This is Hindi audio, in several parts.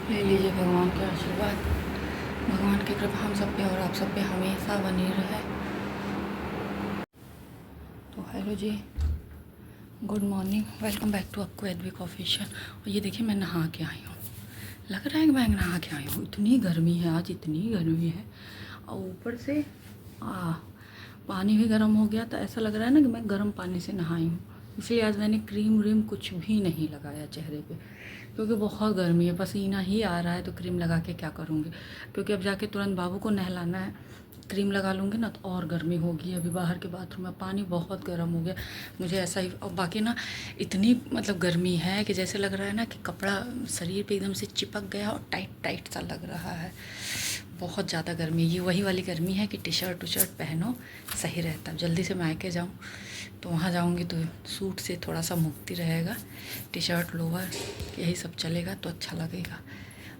ले लीजिए भगवान का आशीर्वाद। भगवान की कृपा हम सब पे और आप सब पे हमेशा बनी रहे। तो हेलो जी, good morning, welcome back to आपको एडविक ऑफिशियल। और ये देखिए मैं नहा के आई हूँ। लग रहा है कि मैं नहा के आई हूँ। इतनी गर्मी है आज, इतनी गर्मी है। और ऊपर से पानी भी गर्म हो गया, तो ऐसा लग रहा है ना कि मैं गर्म पानी से नहाई हूँ। इसलिए आज मैंने क्रीम व्रीम कुछ भी नहीं लगाया चेहरे पे, क्योंकि बहुत गर्मी है, पसीना ही आ रहा है। तो क्रीम लगा के क्या करूँगी, क्योंकि अब जाके तुरंत बाबू को नहलाना है। क्रीम लगा लूँगी ना तो और गर्मी होगी। अभी बाहर के बाथरूम में पानी बहुत गर्म हो गया मुझे ऐसा ही। और बाकी ना इतनी मतलब गर्मी है कि जैसे लग रहा है ना कि कपड़ा शरीर पे एकदम से चिपक गया और टाइट टाइट सा लग रहा है। बहुत ज़्यादा गर्मी, ये वही वाली गर्मी है कि टी शर्ट पहनो सही रहता। जल्दी से मायके जाऊँ तो वहाँ जाऊँगी तो सूट से थोड़ा सा मुक्ति रहेगा। टी शर्ट लोअर यही सब चलेगा तो अच्छा लगेगा,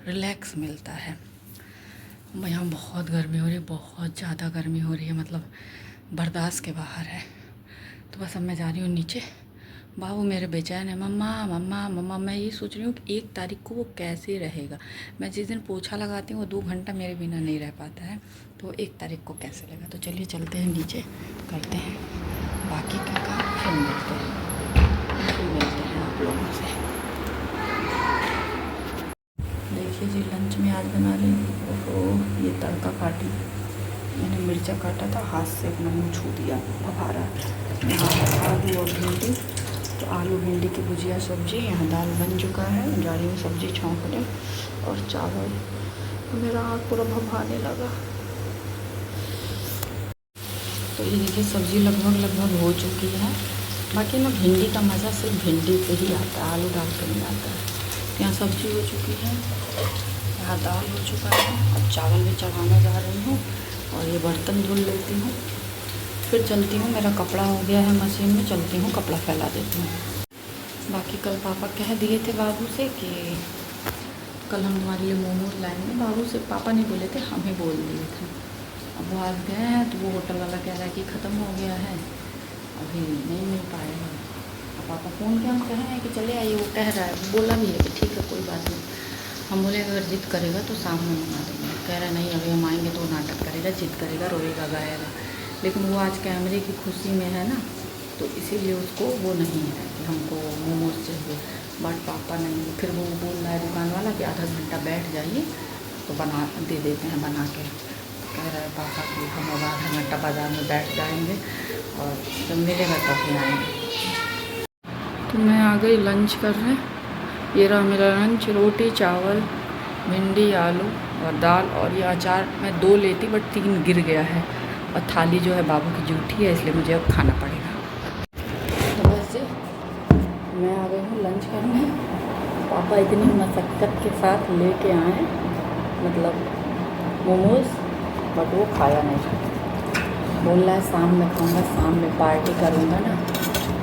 रिलैक्स मिलता है। यहाँ बहुत गर्मी हो रही है, बहुत ज़्यादा गर्मी हो रही है, मतलब बर्दाश्त के बाहर है। तो बस अब मैं जा रही हूँ नीचे। बाबू मेरे बेचैन है, मम्मा मम्मा मम्मा। मैं ये सोच रही हूँ कि 1 तारीख को वो कैसे रहेगा। मैं जिस दिन पोछा लगाती हूँ वो 2 घंटा मेरे बिना नहीं रह पाता है, तो 1 तारीख को कैसे रहेगा। तो चलिए चलते हैं नीचे, करते हैं बाकी का काम, फिर मिलते हैं आप लोगों से। देखिए जी, लंच में आज बना रही हूँ। ओहो, ये तड़का काटी मैंने, मिर्चा काटा था, हाथ से अपना मुँह छू दिया, फफारा। यहाँ आलू और भिंडी, तो आलू भिंडी की भुजिया सब्जी। यहाँ दाल बन चुका है, जा रही हूँ सब्जी छौंकने, और चावल। मेरा आँख पूरा भभाने लगा। तो ये देखिए सब्ज़ी लगभग हो चुकी है। बाकी ना भिंडी का मज़ा सिर्फ भिंडी पे ही आता है, आलू डाल कर नहीं आता है। यहाँ सब्ज़ी हो चुकी है, यहाँ दाल हो चुका है, अब चावल भी चढ़ाने जा रही हूँ और ये बर्तन धुल लेती हूँ, फिर चलती हूँ। मेरा कपड़ा हो गया है मशीन में, चलती हूँ कपड़ा फैला देती हूँ। बाकी कल पापा कह दिए थे बाबू से कि कल हम तुम्हारे लिए मोमोज लाएंगे। बाबू से पापा नहीं बोले थे, हम ही बोल दिए थे। अब वो आज गए हैं तो वो होटल वाला कह रहा है कि ख़त्म हो गया है, अभी नहीं मिल पाएगा। अब पापा फ़ोन किया, हम कहे हैं कि चले आइए। वो कह रहा है, बोला भी है कि ठीक है कोई बात नहीं। हम बोले अगर ज़िद करेगा तो शाम में मंगा देंगे। कह रहा है नहीं, अभी हम आएँगे तो वो नाटक करेगा, ज़िद करेगा, रोएगा गाएगा। लेकिन वो आज कैमरे की खुशी में है ना, तो इसीलिए उसको वो नहीं है कि हमको मोमोज चाहिए। बट पापा नहीं, फिर वो बोल रहा है दुकान वाला कि आधा घंटा बैठ जाइए तो बना दे देते हैं बना के। कह रहा है पापा कि हम अब आधा घंटा बाज़ार में बैठ जाएंगे और जब मिलेगा तभी आएंगे। तो मैं आ गई लंच करने। ये रहा मेरा लंच, रोटी चावल भिंडी आलू और दाल, और ये अचार मैं 2 लेती बट 3 गिर गया है। और थाली जो है बाबू की जूठी है, इसलिए मुझे अब खाना पड़ेगा। तो वैसे मैं आ गई हूँ लंच करने। पापा इतनी मशक्क़त के साथ लेके आए मतलब मोमोज, बट वो खाया नहीं। बोल रहा है शाम में खाऊंगा, शाम में पार्टी करूँगा ना।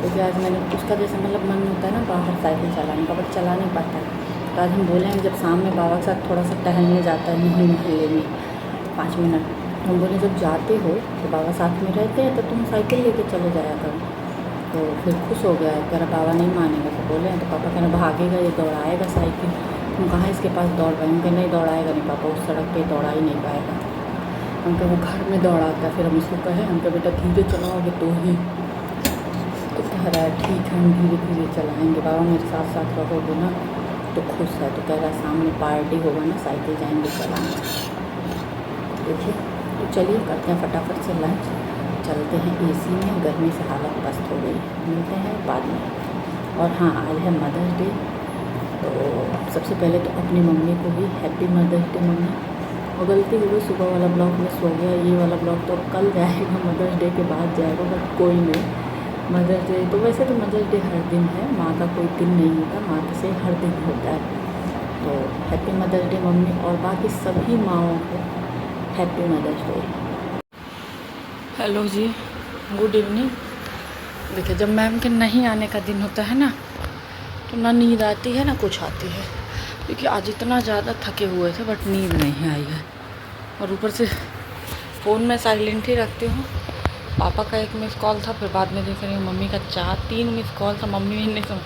क्योंकि आज मैंने उसका जैसे मतलब मन होता है ना बाहर साइकिल चलाने का, बट चला नहीं पाता है। तो आज हम बोले हैं जब शाम में बाबा के साथ थोड़ा सा टहलने जाता है मोहल्ले में 5 मिनट, तो हम बोले जब जाते हो तो बाबा साथ में रहते हैं तो तुम साइकिल लेके चले जाया करो। तो फिर खुश हो गया है, कह रहा बाबा नहीं मानेगा। तो बोले हैं तो पापा कह रहे भागेगा, ये दौड़ाएगा साइकिल, तुम कहाँ इसके पास दौड़ पाए। उनके नहीं दौड़ाएगा नहीं पापा, उस सड़क पे दौड़ा ही नहीं पाएगा। उनका वो घर में दौड़ाता है। फिर हम उसको कहें, हमका बेटा धीरे चलाओगे तो ही। तो कह रहा है ठीक है हम धीरे धीरे चलाएँगे, बाबा मेरे साथ साथ रहोगे ना तो खुश है। तो कह रहा है सामने पार्टी होगा ना, साइकिल जाएंगे चलाने। देखिए तो चलिए करते हैं फटाफट से लंच, चलते हैं एसी में। गर्मी से हालत पस्त हो गई, मिलते हैं बाद में। और हाँ, आज है मदर्स डे, तो सबसे पहले तो अपनी मम्मी को भी हैप्पी मदर्स डे मम्मी। और गलती हो गई, सुबह वाला ब्लॉग मिस हो गया। ये वाला ब्लॉग तो कल जाएगा, मदर्स डे के बाद जाएगा, बट कोई नहीं। मदर्स डे तो वैसे तो मदर्स डे हर दिन है, माँ का कोई दिन नहीं होता, माँ से हर दिन होता है। तो हैप्पी मदर्स डे मम्मी, और बाकी सभी माँओं को हैप्पी मदर्स डे। हेलो जी, गुड इवनिंग। देखिए जब मैम के नहीं आने का दिन होता है ना, तो ना नींद आती है ना कुछ आती है, क्योंकि आज इतना ज़्यादा थके हुए थे बट नींद नहीं आई है। और ऊपर से फ़ोन में साइलेंट ही रखती हूँ। पापा का 1 मिस कॉल था, फिर बाद में देख रही हूँ मम्मी का 3 मिस कॉल था। मम्मी भी नहीं सुन,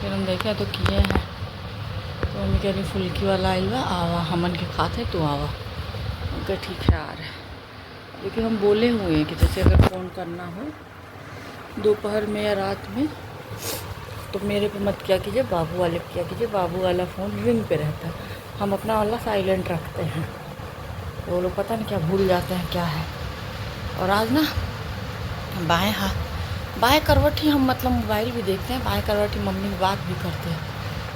फिर हम देखे तो किए हैं। तो मम्मी कह रही फुल्की वाला आई हुआ आवा हमन के खाते तो आवा। उनका ठीक है आ रहा है, लेकिन हम बोले हुए हैं कि जैसे अगर फ़ोन करना हो दोपहर में या रात में तो मेरे पे मत किया कीजिए, बाबू वाले पे किया कीजिए। बाबू वाला फ़ोन रिंग पे रहता है, हम अपना वाला साइलेंट रखते हैं। तो वो लोग पता नहीं क्या भूल जाते हैं क्या है। और आज ना बाएं हाथ बाएं करवट ही हम मतलब मोबाइल भी देखते हैं, बाएं करवट ही मम्मी बात भी करते हैं।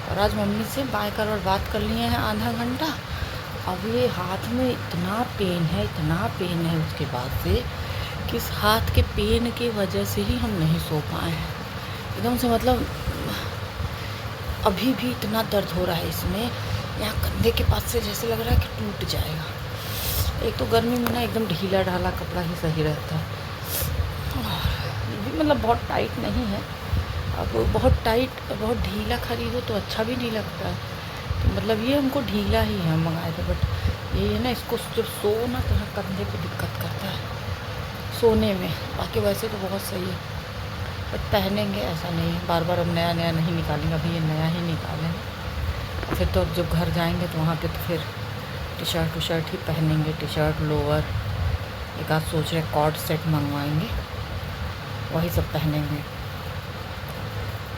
और आज मम्मी से बाएं करवट बात कर लिए हैं आधा घंटा। अब ये हाथ में इतना पेन है उसके बाद से कि इस हाथ के पेन की वजह से ही हम नहीं सो पाए हैं एकदम से। मतलब अभी भी इतना दर्द हो रहा है इसमें, यहाँ कंधे के पास से जैसे लग रहा है कि टूट जाएगा। एक तो गर्मी में ना एकदम ढीला ढाला कपड़ा ही सही रहता है। ये भी मतलब बहुत टाइट नहीं है, अब बहुत टाइट बहुत ढीला खरीदो तो अच्छा भी नहीं लगता है। तो मतलब ये हमको ढीला ही हम मंगाए थे, बट ये ना इसको जब सो ना तो यहाँ कंधे पे दिक्कत करता है सोने में। बाकी वैसे तो बहुत सही है, बट पहनेंगे ऐसा नहीं है, बार बार हम नया नया नहीं निकालेंगे, अभी ये नया ही निकालेंगे। फिर तो अब जब घर जाएंगे तो वहाँ पे तो फिर टी शर्ट ही पहनेंगे, टी शर्ट लोअर। एक आध सोच रहे कॉर्ड सेट मंगवाएंगे, वही सब पहनेंगे,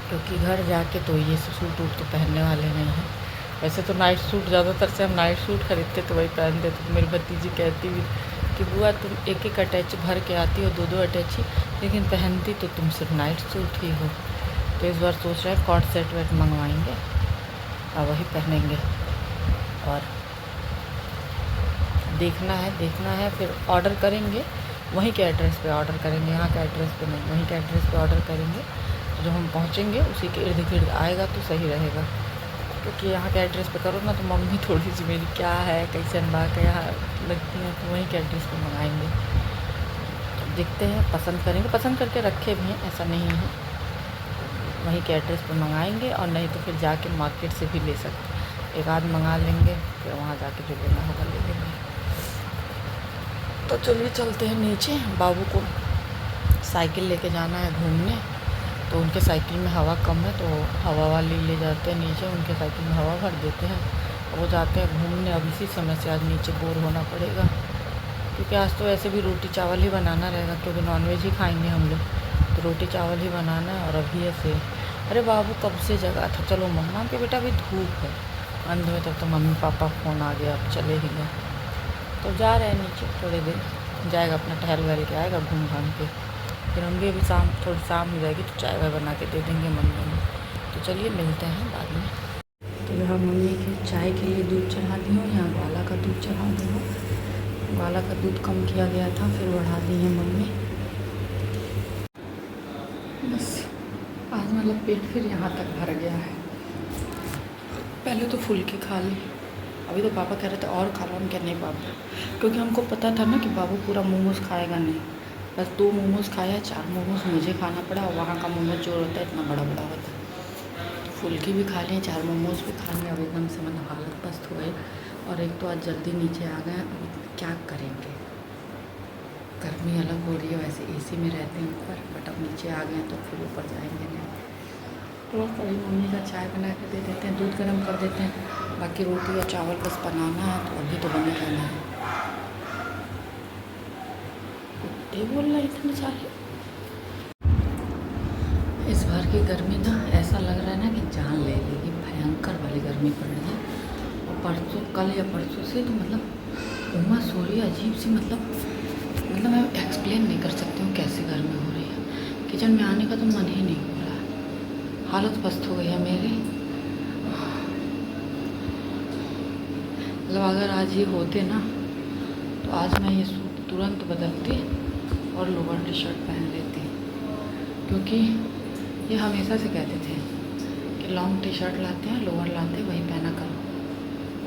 क्योंकि घर जाके तो ये सूट वूट तो पहनने वाले नहीं हैं। वैसे तो नाइट सूट ज़्यादातर से हम नाइट सूट खरीदते तो वही पहनते। तो मेरी भतीजी कहती भी कि बुआ तुम एक एक अटैची भर के आती हो, दो अटैची, लेकिन पहनती तो तुम सिर्फ नाइट सूट ही हो। तो इस बार सोच रहे हैं कॉर्ड सेट वेट मंगवाएंगे और वही पहनेंगे। और देखना है फिर ऑर्डर करेंगे, वहीं के एड्रेस पे ऑर्डर करेंगे, यहाँ के एड्रेस पे नहीं, वहीं के एड्रेस पे ऑर्डर करेंगे। तो जब हम पहुँचेंगे उसी के इर्द गिर्द आएगा तो सही रहेगा, क्योंकि यहाँ के एड्रेस पे करो ना तो मम्मी थोड़ी सी मेरी क्या है कैसे अनबा के यहाँ लगती है, तो वहीं के एड्रेस पे मंगाएंगे। तो देखते हैं, पसंद करेंगे, पसंद करके रखे भी हैं ऐसा नहीं है, वहीं के एड्रेस पे मंगाएंगे। और नहीं तो फिर जाके मार्केट से भी ले सकते, एक आध मंगा लेंगे, फिर वहाँ जाके जो लेना होगा ले लेंगे। तो चलिए चलते हैं नीचे, बाबू को साइकिल लेके जाना है घूमने। तो उनके साइकिल में हवा कम है तो हवा वाली ले जाते हैं नीचे, उनके साइकिल में हवा भर देते हैं, वो जाते हैं घूमने। अब इसी समय से आज नीचे बोर होना पड़ेगा, क्योंकि आज तो ऐसे भी रोटी चावल ही बनाना रहेगा, क्योंकि नॉनवेज ही खाएंगे हम लोग, तो रोटी चावल ही बनाना है। और अभी ऐसे अरे बाबू कब से जगा था, चलो मम्मा के बेटा अभी धूप है अंध में, तब तो मम्मी पापा फ़ोन आ गया, अब चले ही गए। तो जा रहे हैं नीचे, थोड़ी देर जाएगा, अपना टहल वहल के आएगा घूम घाम के। फिर हम भी अभी थोड़ी शाम हो जाएगी तो चाय वाय बना के दे देंगे मम्मी को। तो चलिए मिलते हैं बाद में। तो यहाँ मम्मी के चाय के लिए दूध चढ़ा दी हूँ, यहाँ ग्वाला का दूध चढ़ा दी हूँ। ग्वाला का दूध कम किया गया था, फिर बढ़ा दी है मम्मी। बस आज मतलब पेट फिर यहाँ तक भर गया है। पहले तो फुल्की खा ली, अभी तो पापा कह रहे थे और खा लो, हम क्या नहीं पापा, क्योंकि हमको पता था ना कि बाबू पूरा मोमोज़ खाएगा नहीं। बस 2 मोमोज़ खाया, 4 मोमोज़ मुझे खाना पड़ा, और वहाँ का मोमोज़ जो होता है इतना बड़ा बड़ा होता है। तो फुल्की भी खा लें, 4 मोमोज़ भी खा लें। अब एकदम से मतलब हालत पस्त हो गई। और एक तो आज जल्दी नीचे आ गए, अब क्या करेंगे, गर्मी अलग हो रही है, वैसे एसी में रहते हैं ऊपर, बट अब नीचे आ गए तो फिर ऊपर जाएंगे नहीं। तो बस अभी मम्मी का चाय बना के दे देते हैं, दूध गर्म कर देते हैं, बाकी रोटी या चावल बस बनाना है, तो अभी तो बने रहना है। कुत्ते बोल रहे इतने सारे। इस बार की गर्मी ना ऐसा लग रहा है ना कि जान ले लेगी, भयंकर वाली गर्मी पड़ रही है। और परसों कल या परसों से तो मतलब उमस हो रही है अजीब सी, मतलब मैं एक्सप्लेन नहीं कर सकती हूँ कैसी गर्मी हो रही है। किचन में आने का तो मन ही नहीं हो रहा है, हालत पस्त हो गई है मेरी। मतलब अगर आज ये होते ना तो आज मैं ये सूट तुरंत बदलती और लोअर टी शर्ट पहन लेती, क्योंकि ये हमेशा से कहते थे कि लॉन्ग टी शर्ट लाते हैं, लोअर लाते हैं, वही पहना करो।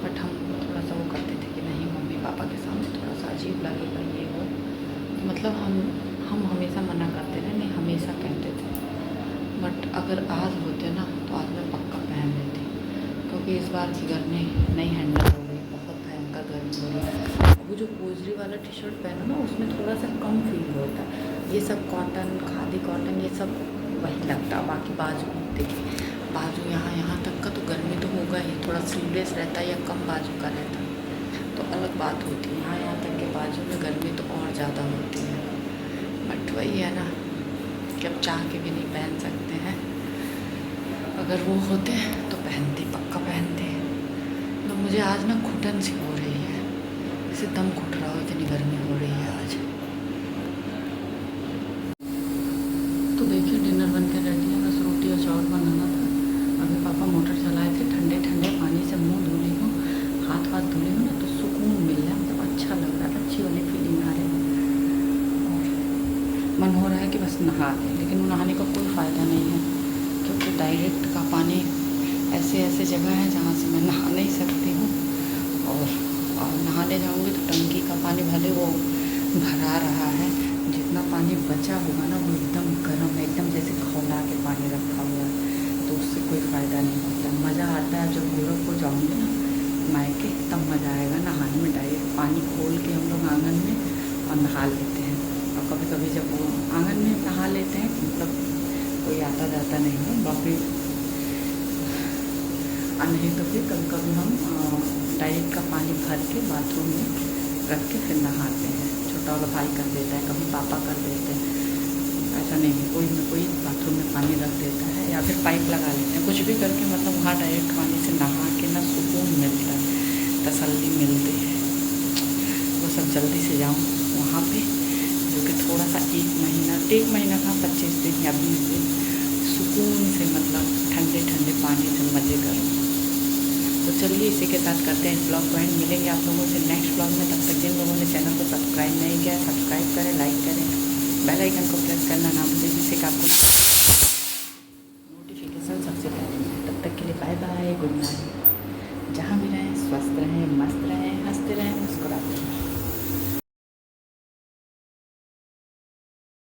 बट हम थोड़ा सा वो करते थे कि नहीं मम्मी पापा के सामने थोड़ा सा अजीब लगेगा ये वो, तो मतलब हम हमेशा मना करते थे, नहीं हमेशा कहते थे। बट अगर आज होते ना तो आज मैं पक्का पहन लेती, क्योंकि इस बार की गर्मी नहीं हैंडल हो रही, बहुत भयंकर गर्मी हो रही है। वो जो कोजरी वाला टी शर्ट पहनो ना उसमें थोड़ा सा कम फील होता है, ये सब कॉटन खादी कॉटन ये सब वही लगता है। बाकी बाजू देखिए, बाजू यहाँ तक का तो गर्मी तो हो होगा ही, थोड़ा स्लीवलेस रहता या कम बाजू का रहता तो अलग बात होती है। यहाँ तक के बाजू में गर्मी तो और ज़्यादा होती है, बट वही है ना कि अब चाह के भी नहीं पहन सकते हैं। अगर वो होते तो पहनते, पक्का पहनते। तो मुझे आज ना घुटन सी हो रही है, जैसे दम घुट रहा हो, इतनी गर्मी हो रही है आज। तो देखिए डिनर बन के रेडी है, बस रोटी और चावल बनाना था। अभी पापा मोटर चलाए थे, ठंडे ठंडे पानी से मुंह धुली हूँ, हाथ वाथ धुले हूँ ना, तो सुकून मिल रहा है, मतलब अच्छा लग रहा है, अच्छी वाली फीलिंग आ रही है। और मन हो रहा है कि बस नहा के, लेकिन नहाने का कोई फ़ायदा नहीं है, क्योंकि डायरेक्ट का पानी ऐसे ऐसे जगह है जहाँ से मैं नहा नहीं सकती हूँ। और नहाने जाऊँगी तो टंकी का पानी भले वो भरा रहा है, जितना पानी बचा होगा ना वो एकदम गर्म है, एकदम जैसे खौला के पानी रखा हुआ है, तो उससे कोई फ़ायदा नहीं होता। मज़ा आता है जब गोरखपुर जाऊँगी ना मायके, तब मज़ा आएगा नहाने में। डायरेक्ट पानी खोल के हम लोग आंगन में और नहा लेते हैं। और कभी कभी जब वो आंगन में नहा लेते हैं, मतलब कोई आता जाता नहीं है, बाकी नहीं तो फिर कभी कभी हम डायरेक्ट का पानी भर के बाथरूम में रख के फिर नहाते हैं। छोटा वाला भाई कर देता है, कभी पापा कर देते हैं, ऐसा नहीं है, कोई ना कोई बाथरूम में पानी रख देता है या फिर पाइप लगा लेते हैं, कुछ भी करके, मतलब वहाँ डायरेक्ट पानी से नहा के ना सुकून मिलता है, तसल्ली मिलती है। वो सब जल्दी से जाऊँ वहाँ पे, जो कि थोड़ा सा एक महीना का 25 दिन या 20 दिन सुकून से, मतलब ठंडे ठंडे पानी से मज़े करूँ। तो चलिए इसी के साथ करते हैं इस ब्लॉग को एंड। मिलेंगे आप लोगों से नेक्स्ट ब्लॉग में। तब तक जिन लोगों ने चैनल को सब्सक्राइब नहीं किया, सब्सक्राइब करें, लाइक करें, बेल आइकन को प्रेस करना ना भूलें, जिससे कि आपको नोटिफिकेशन सबसे पहले मिले। तब तक के लिए बाय बाय, गुड नाइट।